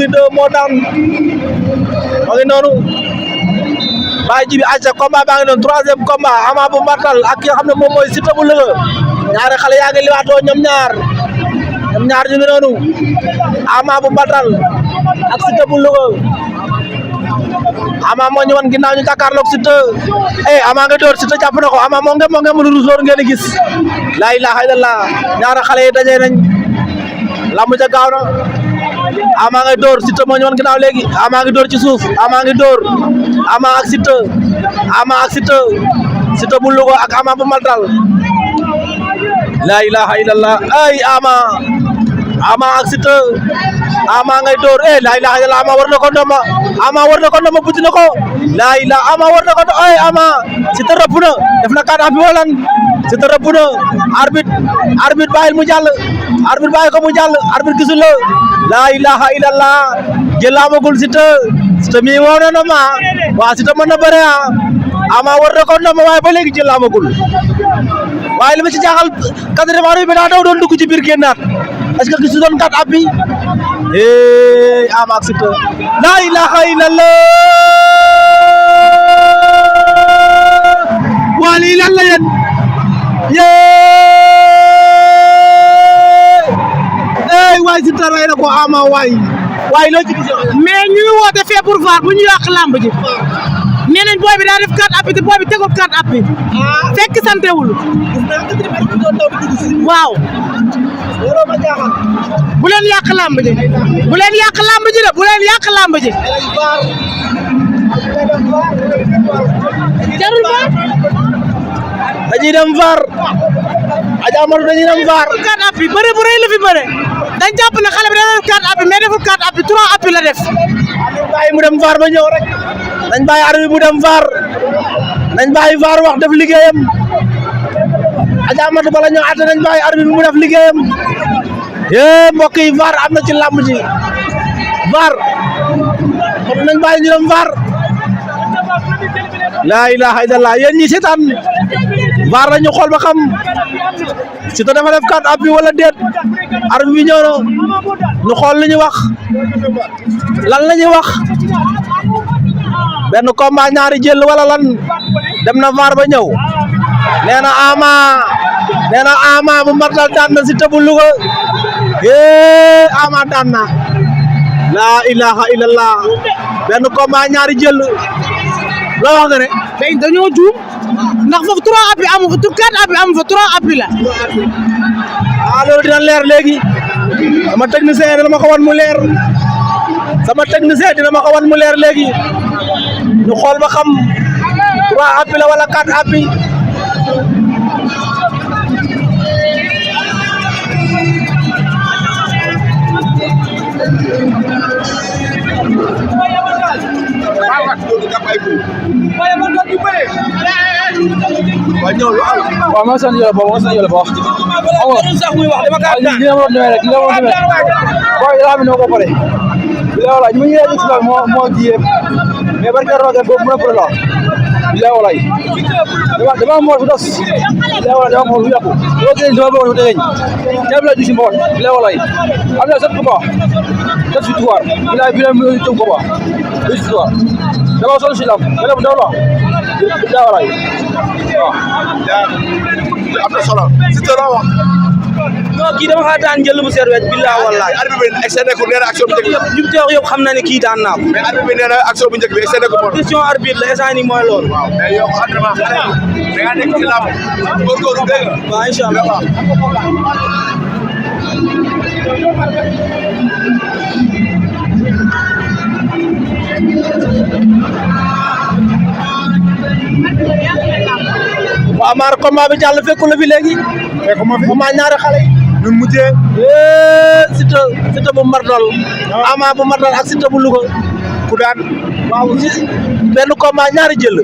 Boury 2 moo daan ma ngi noonu Baye Djibi acca combat baa ngi noonu troisième combat Ama bu Mbartal ak ki nga xam ne moom mooy Siteu bu Louga ñaari xale yaa ngi liwaatoo ñoom ñaar ñu ngi noonu Ama bu Mbartal ak Siteu bu Louga Ama moo ñu wan ginnaaw ñu jàkkaarloog Siteu Ama nga door Siteu jàpp na ko Ama moo nge mu ruus loolu ngeen di gis laa ilaaha illallah ñaari xale yi daje nañ lamb ja gaaw na Ama ngay door Siteu moo ñu wan ginnaaw léegi Ama ngi door ci suuf Ama ngi door Ama ak Siteu Siteu bu Louga ak Ama bu Mbartal laa ilaaha illallah ay Ama ak Siteu Ama ngay door laa ilaaha illallah Ama war na ko ndomba buti na ko laa ilaaha Ama war na ko Ama Siteu rëpp na def na kat api wala Siteu rëpp na arbitre bàyyil mu jàll arbitre bàyyi ko mu jàll arbitre gisul la laa ilaaha illallah jël amagul Siteu mi woo na ndomba waa Siteu mën na bëre Ama war na ko ndomba waaye ba léegi jël amagul waaye li ma ci jaaxal quatrième arbitre bi daa daw doon dugg ci biir génnaat est-ce que gisu doon kat appi Ama ak Siteu laa ilaaha illallah waa lii lan la yéen waay Siteu rey na ko Ama waay loo ci gis mais ñu ngi woote fee pour voir bu ñu yàq lamb ji nee nañ booy bi daa def 4 appuis te booy bi tegul 4 appuis fekk santewul waaw bu leen yàq lamb ji de bu leen yàq lamb ji jarul ba dañuy dem VAR Adja Amadou dañuy dem VAR 4 appuis bëre bu rëy la fi bëre dañ jàpp ne xale bi da def 4 appuis mais deful 4 appuis 3 appuis la def bàyyi mu dem VAR ba ñëw rek nañ bàyyi arbitre bi mu dem VAR nañ bàyyi VAR wax def liggéeyam Adja Amadou bala ñëw àtte nañ bàyyi arbitre bi mu def liggéeyam mbokk yi VAR am na ci làmb ji VAR kon nañ bàyyi ñu dem VAR laa ilaha illallah yéen ñi seetaan VAR la ñu xool ba xam Siteu dafa def 4 appuis wala déet arbitre bi ñëw na ñu xool li ñu wax lan la ñuy wax benn combat ñaari jël wala lan dem na VAR ba ñëw nee na Ama bu Mbartal daan na Siteu bu Louga Ama daan na laa ilaha illallah benn combat ñaari jël loo wax nga ne tey dañoo juum ndax foofu 3 appuis amu fa 4 appuis amu fa 3 appuis la loolu dina leer léegi sama technicien dina ma ko wan mu leer léegi ñu xool ba xam 3 appuis la wala 4 appuis waaw ma sant yàlla boobu sax muy wax dama ka daan dina mo demee rek waaw yaa mi no ko pare bila wala ñu ngi ci la moo jiyee mais barka roga bo mo pro la bila wala dama mo fi dos bila wala dama mo fi yàqu lo gën do bo teñ ñam la ci mbon bila wala am na sat ko ba def victoire bila mo ci ko ba victoire dama solo ci lam dama daw la bila wala am na solo Siteu la wax non kii dama xaa daan jël bu seet wecc billah wallahi arbitre bi excédé ko nee na action bu njëkk bi ñu teew yëpp xam na ne kii daan naa ko mais arbitre bi nee na action bu njëkk bi excédé ko moom question arbitre la instant ni mooy loolu waaw mais yow entraînement xale da nga nekk ci lamb góorgóorlu dégg nga waaw inshallah waaw maar combat bi jàll fekku la fi léegi fekkuma fi combat ñaari xale yi ñun mujjee Siteu bu Mbartal Ama bu Mbartal ak Siteu bu Louga ku daan waaw ci benn combat ñaari jël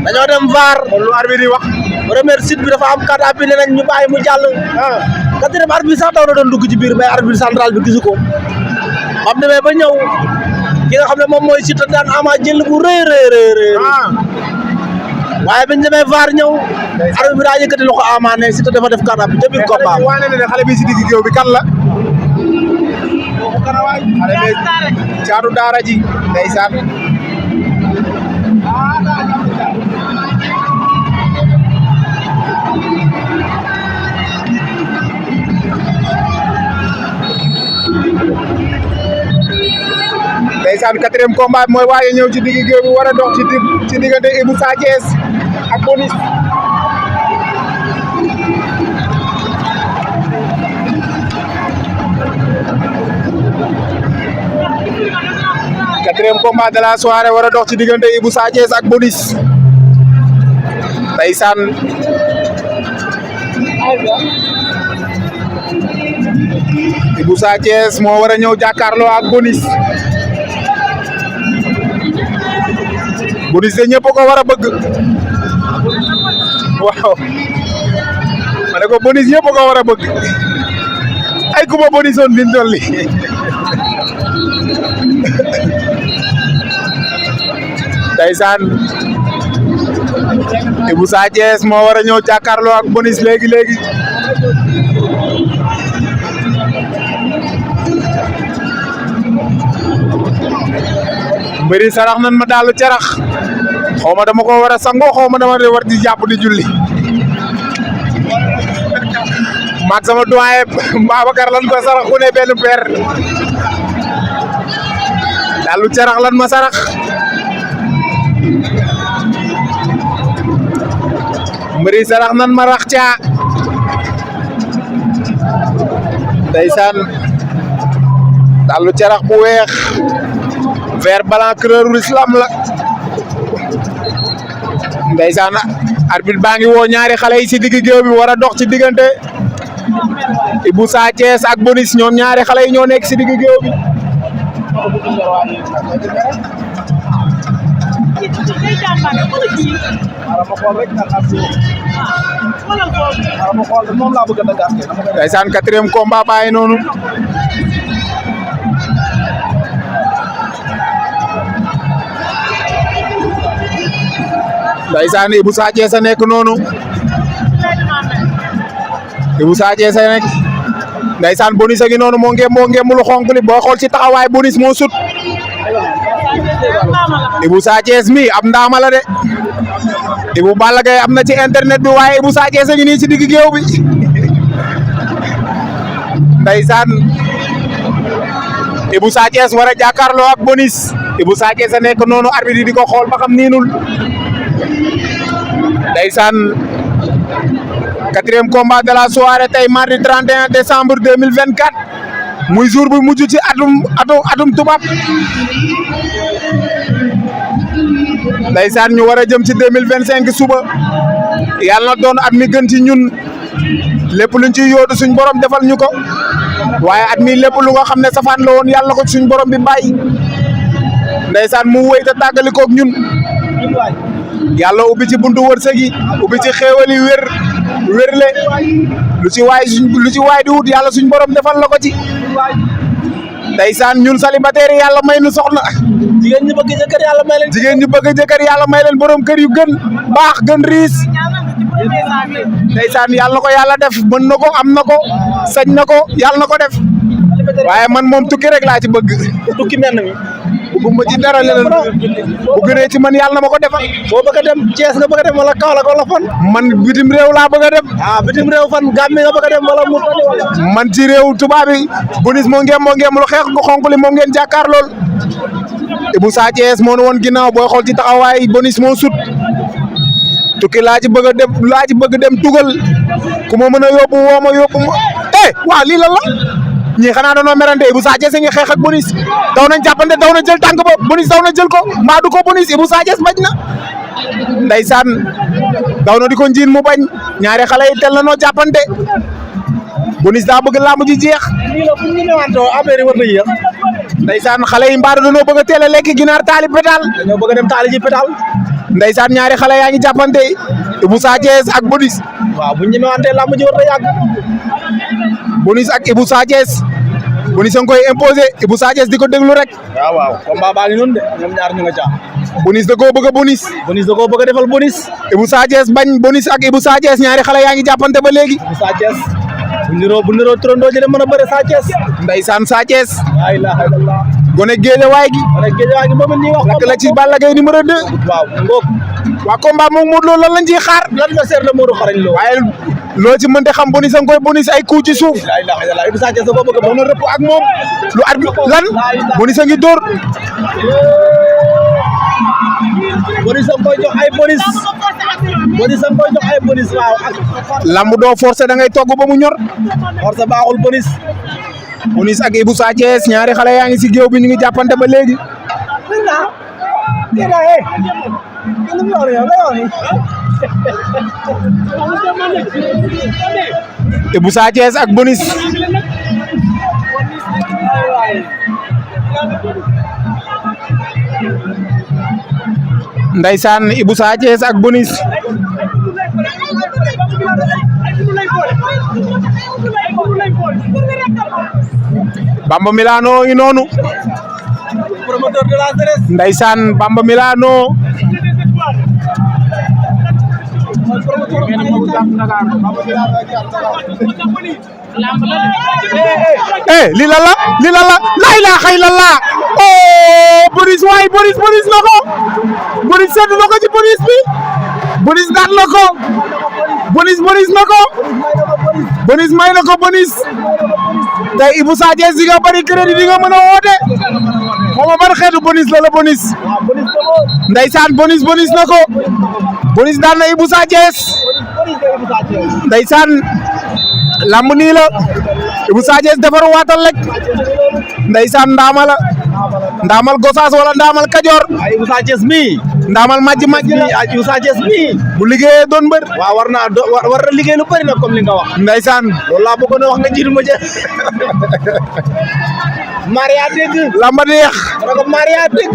dañoo dem VAR lu arbitre yi wax première site bi dafa am 4 appuis ne nañ ñu bàyyi mu jàll quatrième arbitre bi sax daw na doon dugg ci biir mais arbitre central bi gisu ko xam demee ba ñëw ki nga xam ne moom mooy Siteu daan Ama jël bu rëy waaye biñ demee VAR ñëw arbitre bi daa yëkkati loxo Ama ne Siteu dafa def 4 appuis ca biir combat wane ne xale bi si digg géew bi kan la xale bi caatu daara ji ndeysaan ndeysaan 4e combat mooy waaye ñëw ci digg géew bi war a dox ci diggante Ibou Sa Thiès ak Bonis quatrième combat de la soirée war a dox ci diggante Ibou Sa Thiès ak Bonis ndeysaan Ibou Sa Thiès moo war a ñëw jàkkaarloo ak Bonis Bonis de ñëpp ko war a bëgg waaw ma ne ko Bonis ñëpp ko war a bëgg ay ku ma Bonisoon fi ñu toll nii ndeysaan Ibou Sa Thiès moo war a ñëw jàkkaarloo ak Bonis léegi mbëri sarax nan ma dalu carax xaw ma dama ko war a sangoo xaw ma dama war di jàpp di julli maag sama doyen Babacar lan ko sarax ku ne benn paire dalu carax lan ma sarax mbëri sarax nan ma rax caa ndeysaan dalu carax bu weex vert blanc couleur islam la ndeysaan arbitre baa ngi woo ñaari xale yi ci digg géew bi war a dox ci diggante Ibou Sa Thiès ak Bonis ñoom ñaari xale yi ñoo nekk ci digg géew bi ndeysaan 4e combat bàyyi noonu ndeysaan Ibou Sa Thiès a nekk noonu Ibou Sa Thiès a nekk ndeysaan Bonis a ngi noonu moo ngeem lu xonk li boo xool ci taxawaay Bonis moo sut Ibou Sa Thiès mi ab ndaama la de Ibou Balla Gaye am na ci internet bi waaye Ibou Sa Thiès a ngi nii ci digg géew bi ndeysaan Ibou Sa Thiès war a jàkkaarloo ak Bonis Ibou Sa Thiès a nekk noonu arbitre di ko xool ba xam niinul ndeysaan 4e combat de la soirée tey mardi 31 décembre 2024 muy jour bu mujj ci atum tubaab ndeysaan ñu war a jëm ci 2025 suba yàlla na doon at mi gën ci ñun lépp luñ ciy yóotu suñ borom defal ñu ko waaye at mi lépp lu nga xam ne safaan la woon yàlla na ko suñ borom bi bàyyi ndeysaan mu wéy te tàggali koog ñun yàlla ubbi ci buntu wërsëg yi ubbi ci xéewal yi wérle lu ci waay di wut yàlla suñ borom defal la ko ci ndeysaan ñun célibataire yi yàlla may nu soxna jigéen ñi bëgg jëkkër yàlla may leen jigéen ñi bëgg jëkkër yàlla may leen borom kër yu gën baax gën riis ndeysaan yàlla na ko yàlla def mën na ko am na ko sañ na ko yàlla na ko def waaye man moom tukki rek laa ci bëgg tukki mel na mi bëgguma ci dara leneen bu gënee ci man yàlla na ma ko defal boo bëgg a dem Thiès nga bëgg a dem wala Kaolack wala fan man bitim réew laa bëgg a dem bitim réew fan Gambie nga bëgg a dem wala Mauritanie wala man ci réew tubaab yi Bonis moo ngeem lu xeex gu xonk li moom ngeen jàkkaar lool Ibou Sa Thiès moo nu woon ginnaaw booy xool ci taxawaay Bonis moo sut tukki laa ci bëgg dem tugal ku ma mën a yóbbu woo ma yóbbu ma waaw lii lan la ñii xanaa dañoo merante Ibou Sa Thiès a ngi xeex ak Bonis daw nañ jàppante daw na jël tànk ba Bonis daw na jël ko mbaa du ko Bonis Ibou Sa Thiès bañ na ndeysaan daw na di ko njiin mu bañ ñaari xale yi tel na noo jàppante Bonis daa bëgg làmb ji jeex nii la fu ñu ñëwaatoo affaire yi war na yéex ndeysaan xale yi mbaa dañoo bëgg a teel a lekk ginaar taali pétal dañoo bëgg a dem taali ji pétal ndeysaan ñaari xale yaa ngi jàppante Ibou Sa Thiès ak Bonis waaw bu ñu ñëwaatee làmb ji war na yàgg Bonis ak Ibou Sa Thiès Bonis a ngi koy imposé Ibou Sa Thiès di ko déglu rek waaw combat baa ngi noonu de ñoom ñaar ñu nga ca Bonis da koo bëgg a Bonis da koo bëgg a defal Bonis Ibou Sa Thiès bañ Bonis ak Ibou Sa Thiès ñaari xale yaa ngi jàppante ba léegi Ibou Sa Thiès bu niroo turandoo ji de mën a bëre Sa Thiès. ndeysaan Sa Thiès la ilaha illallah. gone Guédiawaye gi rek Guédiawaye gi moom ñuy wax. lakk la ci Balla Gaye numéro 2 waaw ngoog. waa combat moom Modou Lo lan lañ ciy xaar l'adversaire de Modou xarañ Lo. waaye loo ci mënte xam bonus a koy bonus ay coup ci suuf la ilaha illallah Ibou Sa Thiès da koo bëgg a mën a rëpp ak moom lu at lan bonus a ngi dóor bonus a koy jox ay bonus. bonus a koy jox ay bonus waaw. lamb doo forcé da ngay togg ba mu ñor force baaxul bonus. bonus ak Ibou Sa Thiès ñaari xale yaa ngi si géew bi ñu ngi jàppante ba léegi Ibou Sa Thiès ak bonus ndeysaan Ibou Sa Thiès ak bonus Bamba Milano ngi noonu promoteur de la jeunesse. ndeysaan Bamba Milano li la la ilaha illallah oh bonus waay bonus na ko bonus seetlu na ko ci bonus bi bonus daan na ko bonus na ko bonus may na ko bonus tey Ibou Sa Thiès di nga bari crédit di nga mën a woote xawma ban xeetu bonus la bonus ndeysaan bonus na ko bonus daan na Ibou Sa Thiès ndeysaan lamb nii la Ibou Sa Thiès defar waatal rek ndeysaan ndaamal Gosaas wala ndaamal Kajoor ay Ibou Sa Thiès mi. ndaamal majj la ay Ibou Sa Thiès mi. bu liggéeyee doon mbër waaw war na liggéey lu bëri nag comme li nga wax. ndeysaan loolu laa bëggoon a wax nga jiitu ma ca. Maria dégg. lamba neex Maria dégg.